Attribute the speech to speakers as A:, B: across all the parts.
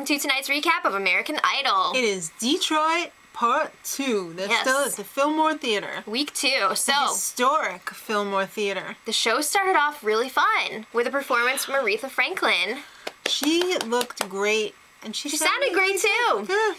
A: welcome to tonight's recap of American Idol.
B: It is Detroit Part 2. They're still at the Fillmore Theater.
A: Week 2. So,
B: historic Fillmore Theater.
A: The show started off really fun with a performance from Aretha Franklin.
B: She looked great. And she
A: sounded great too.
B: Yeah.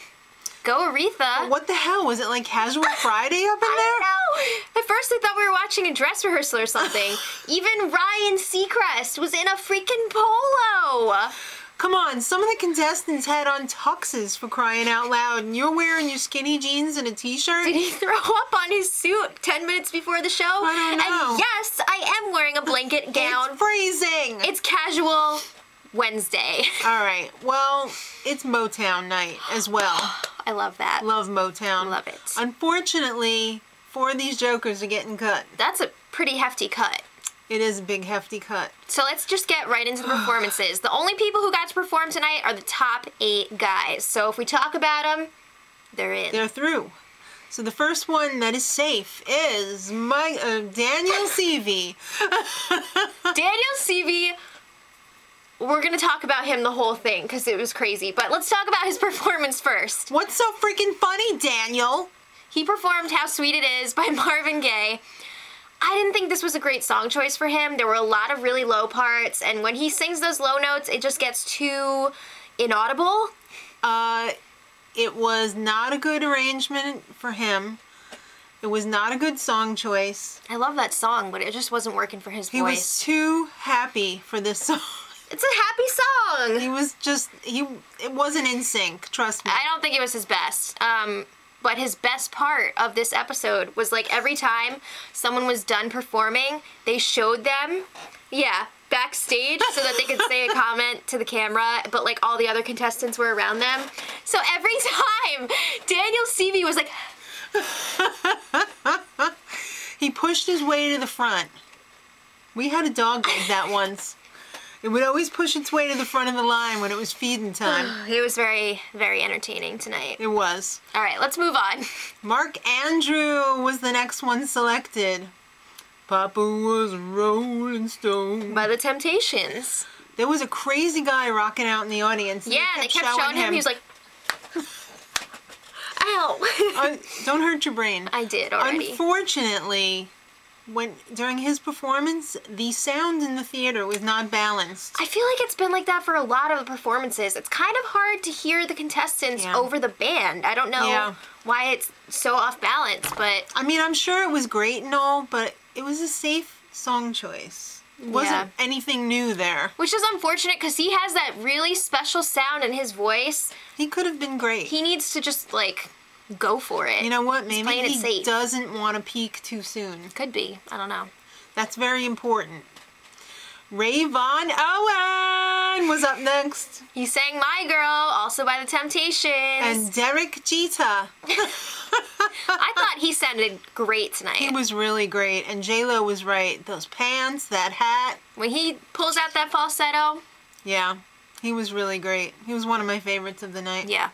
A: Go Aretha.
B: What the hell? Was it like Casual Friday up in there?
A: I don't know. At first I thought we were watching a dress rehearsal or something. Even Ryan Seacrest was in a freaking polo.
B: Come on, some of the contestants had on tuxes, for crying out loud, and you're wearing your skinny jeans and a t-shirt?
A: Did he throw up on his suit 10 minutes before the show?
B: I don't know.
A: And yes, I am wearing a blanket gown.
B: It's freezing.
A: It's casual Wednesday.
B: All right, well, it's Motown night as well.
A: I love that.
B: Love Motown.
A: Love it.
B: Unfortunately, 4 of these jokers are getting cut.
A: That's a pretty hefty cut.
B: It is a big, hefty cut.
A: So let's just get right into the performances. The only people who got to perform tonight are the top 8 guys. So if we talk about them, they're in.
B: They're through. So the first one that is safe is Daniel Seavey.
A: Daniel Seavey, we're going to talk about him the whole thing because it was crazy. But let's talk about his performance first.
B: What's so freaking funny, Daniel?
A: He performed How Sweet It Is by Marvin Gaye. I didn't think this was a great song choice for him. There were a lot of really low parts, and when he sings those low notes, it just gets too inaudible.
B: It was not a good arrangement for him. It was not a good song choice.
A: I love that song, but it just wasn't working for his voice.
B: He was too happy for this song.
A: It's a happy song.
B: He was just, it wasn't in sync, trust me.
A: I don't think it was his best. But his best part of this episode was like every time someone was done performing, they showed them, backstage so that they could say a comment to the camera, but like all the other contestants were around them. So every time, Daniel Seavey was like...
B: He pushed his way to the front. We had a dog like that once. It would always push its way to the front of the line when it was feeding time.
A: It was very, very entertaining tonight.
B: It was.
A: All right, let's move on.
B: Mark Andrew was the next one selected. Papa was a rolling stone.
A: By the Temptations.
B: There was a crazy guy rocking out in the audience.
A: Yeah, they kept showing him. He was like, ow.
B: Don't hurt your brain.
A: I did already.
B: Unfortunately, during his performance, the sound in the theater was not balanced.
A: I feel like it's been like that for a lot of the performances. It's kind of hard to hear the contestants over the band. I don't know why it's so off balance, but...
B: I mean, I'm sure it was great and all, but it was a safe song choice. It wasn't anything new there.
A: Which is unfortunate because he has that really special sound in his voice.
B: He could have been great.
A: He needs to just, like... go for it.
B: You know what? Maybe he doesn't want to peak too soon.
A: Could be. I don't know.
B: That's very important. Ray Von Owen was up next.
A: He sang My Girl, also by the Temptations.
B: And Derek Jeter.
A: I thought he sounded great tonight.
B: He was really great. And J-Lo was right. Those pants, that hat.
A: When he pulls out that falsetto.
B: Yeah. He was really great. He was one of my favorites of the night.
A: Yeah.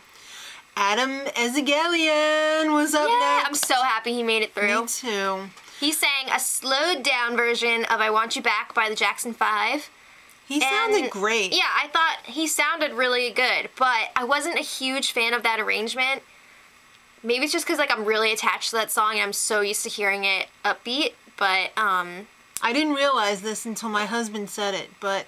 B: Adam Ezegelian was up next.
A: I'm so happy he made it through.
B: Me too.
A: He sang a slowed down version of I Want You Back by the Jackson 5.
B: He sounded great.
A: Yeah, I thought he sounded really good, but I wasn't a huge fan of that arrangement. Maybe it's just because like I'm really attached to that song and I'm so used to hearing it upbeat, but
B: I didn't realize this until my husband said it, but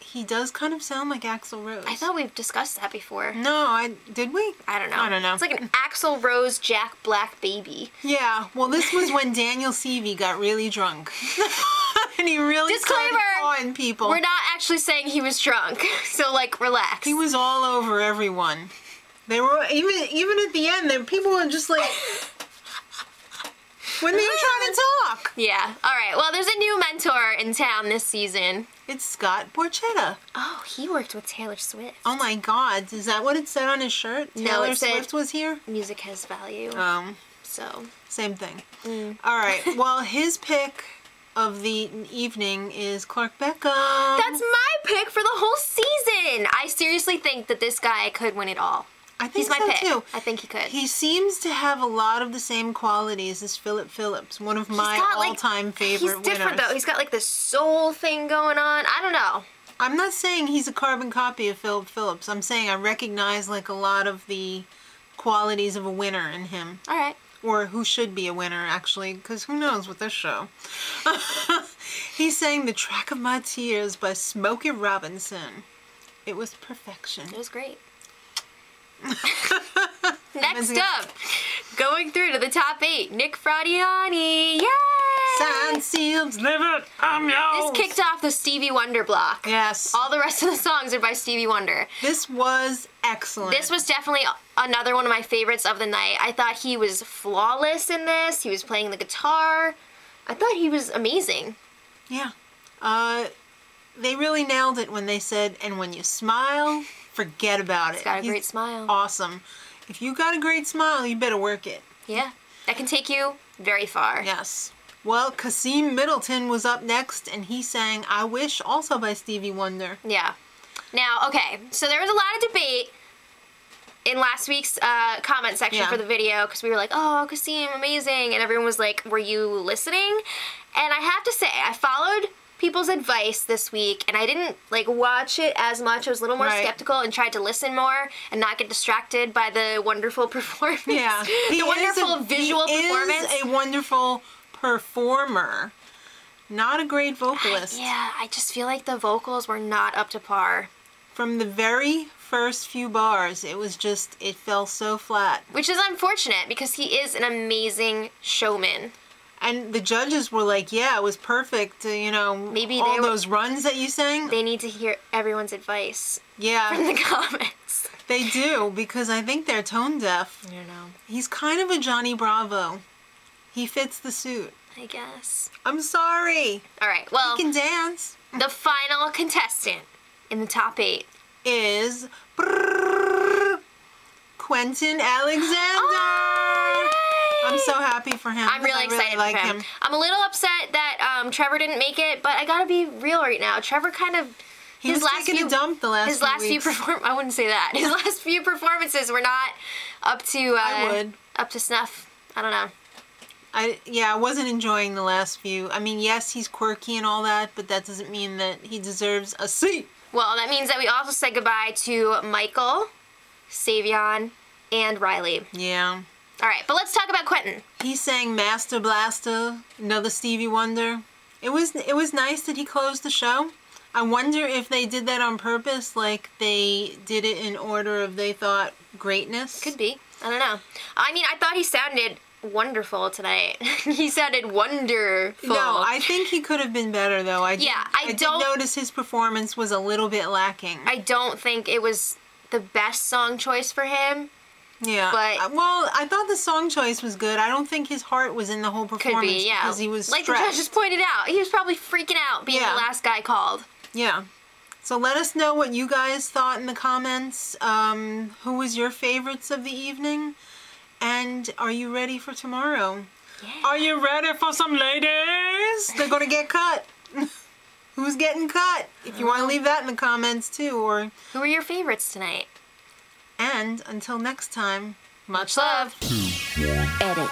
B: he does kind of sound like Axl Rose.
A: I thought we've discussed that before.
B: No, did we?
A: I don't know.
B: I don't know.
A: It's like an Axl Rose Jack Black baby.
B: Yeah, well this was when Daniel Seavey got really drunk. And he really started pawing people.
A: We're not actually saying he was drunk, so like relax.
B: He was all over everyone. They were, even at the end, people were just like... when they were trying to talk.
A: Yeah. All right. Well, there's a new mentor in town this season.
B: It's Scott Borchetta.
A: Oh, he worked with Taylor Swift.
B: Oh my God. Is that what it said on his shirt?
A: No,
B: Taylor Swift was here?
A: Music has value. So.
B: Same thing. All right. Well, his pick of the evening is Clark Beckham.
A: That's my pick for the whole season. I seriously think that this guy could win it all.
B: I think
A: He's my pick.
B: too.
A: I think he could.
B: He seems to have a lot of the same qualities as Philip Phillips, one of my all-time favorite winners.
A: He's different though. He's got like this soul thing going on. I don't know.
B: I'm not saying he's a carbon copy of Philip Phillips. I'm saying I recognize like a lot of the qualities of a winner in him.
A: All right.
B: Or who should be a winner, actually, because who knows with this show. He sang The Track of My Tears by Smokey Robinson. It was perfection.
A: It was great. Next up, going through to the top 8, Nick Fradiani. Yay!
B: Signed, sealed, delivered, I'm yours.
A: This kicked off the Stevie Wonder block.
B: Yes.
A: All the rest of the songs are by Stevie Wonder.
B: This was excellent.
A: This was definitely another one of my favorites of the night. I thought he was flawless in this. He was playing the guitar. I thought he was amazing.
B: Yeah. They really nailed it when they said, and when you smile, forget about it.
A: He's got a great smile.
B: Awesome. If you got a great smile, you better work it.
A: Yeah. That can take you very far.
B: Yes. Well, Kasim Middleton was up next, and he sang I Wish, also by Stevie Wonder.
A: Yeah. Now, okay, so there was a lot of debate in last week's comment section for the video, because we were like, oh, Kasim, amazing, and everyone was like, were you listening? And I have to say, I followed people's advice this week, and I didn't like watch it as much. I was a little more skeptical and tried to listen more and not get distracted by the wonderful performance.
B: Yeah.
A: The wonderful visual performance.
B: He is a wonderful performer, not a great vocalist.
A: I just feel like the vocals were not up to par.
B: From the very first few bars, it was just, it fell so flat.
A: Which is unfortunate, because he is an amazing showman.
B: And the judges were like, yeah, it was perfect, you know,
A: maybe
B: all those runs that you sang.
A: They need to hear everyone's advice.
B: Yeah.
A: From the comments.
B: They do, because I think they're tone deaf.
A: I don't know.
B: He's kind of a Johnny Bravo. He fits the suit.
A: I guess.
B: I'm sorry.
A: All right, well.
B: He can dance.
A: The final contestant in the top 8
B: is Quentin Alexander.
A: Oh,
B: I'm so happy for him.
A: I'm really excited
B: like
A: for him. I'm a little upset that Trevor didn't make it, but I gotta be real right now. Trevor kind of...
B: He was taking a dump the last few weeks.
A: I wouldn't say that. His last few performances were not up to... up to snuff. I don't know.
B: I wasn't enjoying the last few. I mean, yes, he's quirky and all that, but that doesn't mean that he deserves a seat.
A: Well, that means that we also say goodbye to Michael, Savion, and Riley.
B: Yeah.
A: All right, but let's talk about Quentin.
B: He sang Master Blaster, another Stevie Wonder. It was nice that he closed the show. I wonder if they did that on purpose, like they did it in order of they thought greatness.
A: Could be. I don't know. I mean, I thought he sounded wonderful tonight. He sounded wonderful.
B: No, I think he could have been better, though. I did
A: don't
B: notice his performance was a little bit lacking.
A: I don't think it was the best song choice for him.
B: Yeah.
A: But
B: well, I thought the song choice was good. I don't think his heart was in the whole performance.
A: Could be, yeah.
B: Because he was
A: like
B: stressed.
A: the judge just pointed out. He was probably freaking out being the last guy called.
B: Yeah. So let us know what you guys thought in the comments. Who was your favorites of the evening? And are you ready for tomorrow?
A: Yeah.
B: Are you ready for some ladies? They're going to get cut. Who's getting cut? If you want to leave that in the comments too. Or
A: who were your favorites tonight?
B: And until next time, much love.
A: Edit.